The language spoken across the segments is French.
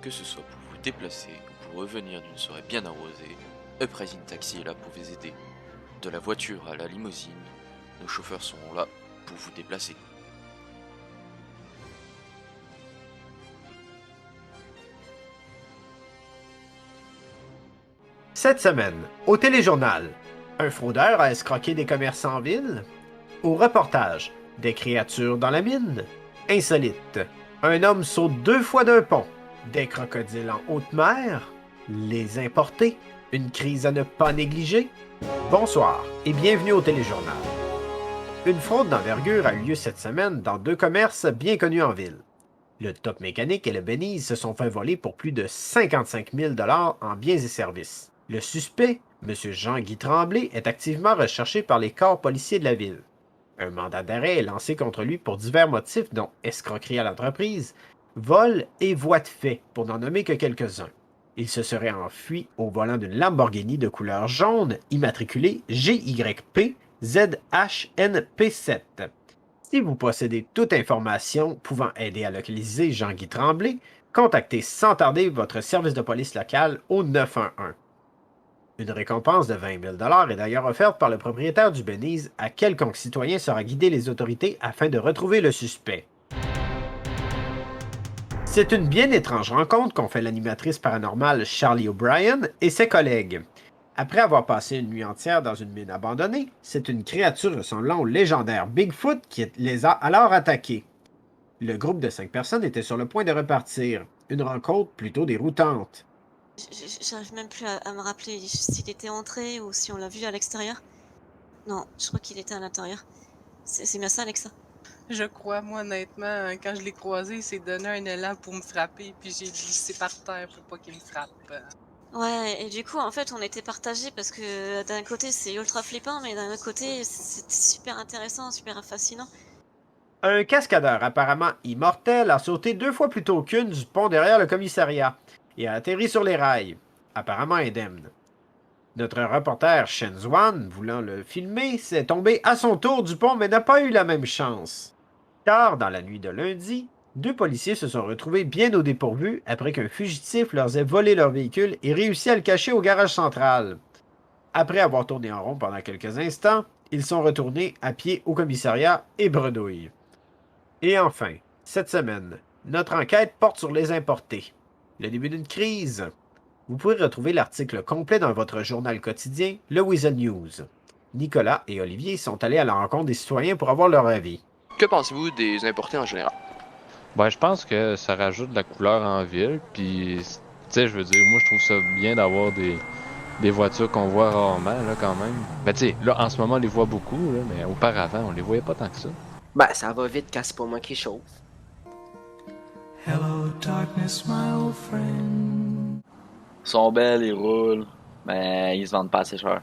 Que ce soit pour vous déplacer ou pour revenir d'une soirée bien arrosée, Uprising Taxi est là pour vous aider. De la voiture à la limousine, nos chauffeurs seront là pour vous déplacer. Cette semaine, au téléjournal, un fraudeur a escroqué des commerçants en ville. Au reportage, des créatures dans la mine. Insolite, un homme saute 2 fois d'un pont. Des crocodiles en haute mer. Les importés, une crise à ne pas négliger. Bonsoir et bienvenue au téléjournal. Une fraude d'envergure a eu lieu cette semaine dans 2 commerces bien connus en ville. Le Top Mécanique et le Benise se sont fait voler pour plus de 55 000 en biens et services. Le suspect, M. Jean-Guy Tremblay, est activement recherché par les corps policiers de la ville. Un mandat d'arrêt est lancé contre lui pour divers motifs dont escroquerie à l'entreprise, vol et voies de fait, pour n'en nommer que quelques-uns. Il se serait enfui au volant d'une Lamborghini de couleur jaune immatriculée GYP ZHNP7. Si vous possédez toute information pouvant aider à localiser Jean-Guy Tremblay, contactez sans tarder votre service de police local au 911. Une récompense de 20 000 est d'ailleurs offerte par le propriétaire du Benise à quelconque citoyen sera guidé les autorités afin de retrouver le suspect. C'est une bien étrange rencontre qu'ont fait l'animatrice paranormale Charlie O'Brien et ses collègues. Après avoir passé une nuit entière dans une mine abandonnée, c'est une créature ressemblant au légendaire Bigfoot qui les a alors attaqués. Le groupe de 5 personnes était sur le point de repartir, une rencontre plutôt déroutante. J'arrive même plus à me rappeler s'il était entré ou si on l'a vu à l'extérieur. Non, je crois qu'il était à l'intérieur. C'est bien ça, Alexa? Je crois, moi, honnêtement, quand je l'ai croisé, il s'est donné un élan pour me frapper, puis j'ai glissé par terre pour pas qu'il me frappe. Ouais, et du coup, en fait, on était partagés parce que d'un côté, c'est ultra flippant, mais d'un autre côté, c'était super intéressant, super fascinant. Un cascadeur apparemment immortel a sauté 2 fois plutôt qu'une du pont derrière le commissariat et a atterri sur les rails, apparemment indemne. Notre reporter Shen Zwan, voulant le filmer, s'est tombé à son tour du pont mais n'a pas eu la même chance. Car, dans la nuit de lundi, 2 policiers se sont retrouvés bien au dépourvu après qu'un fugitif leur ait volé leur véhicule et réussi à le cacher au garage central. Après avoir tourné en rond pendant quelques instants, ils sont retournés à pied au commissariat et bredouille. Et enfin, cette semaine, notre enquête porte sur les importés. Le début d'une crise. Vous pouvez retrouver l'article complet dans votre journal quotidien, le Weasel News. Nicolas et Olivier sont allés à la rencontre des citoyens pour avoir leur avis. Que pensez-vous des importés en général? Ben, je pense que ça rajoute de la couleur en ville, puis, tu sais, je veux dire, moi, je trouve ça bien d'avoir des voitures qu'on voit rarement, là, quand même. Ben, tu sais, là, en ce moment, on les voit beaucoup, là, mais auparavant, on les voyait pas tant que ça. Ben, ça va vite quand c'est pas moi qui chauffe. Hello, darkness, my old friend. Ils sont belles, ils roulent, mais ils se vendent pas assez cher.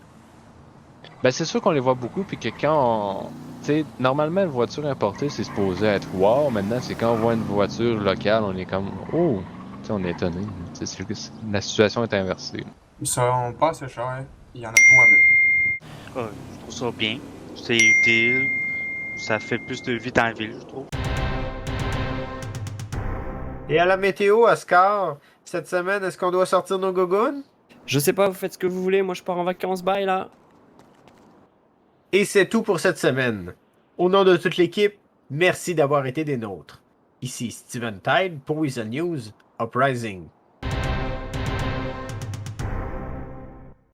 Ben, c'est sûr qu'on les voit beaucoup, puis que quand on... Tu sais, normalement, une voiture importée, c'est supposé être wow. Maintenant, c'est quand on voit une voiture locale, on est comme, oh, tu sais, on est étonné. Tu sais, la situation est inversée. Ils sont pas assez chers, il y en a pas avec. Je trouve ça bien, c'est utile, ça fait plus de vie dans la ville, je trouve. Et à la météo, Oscar, cette semaine, est-ce qu'on doit sortir nos gogoons? Je sais pas, vous faites ce que vous voulez, moi je pars en vacances, bye là. Et c'est tout pour cette semaine. Au nom de toute l'équipe, merci d'avoir été des nôtres. Ici Steven Tide pour Weasel News, Uprising.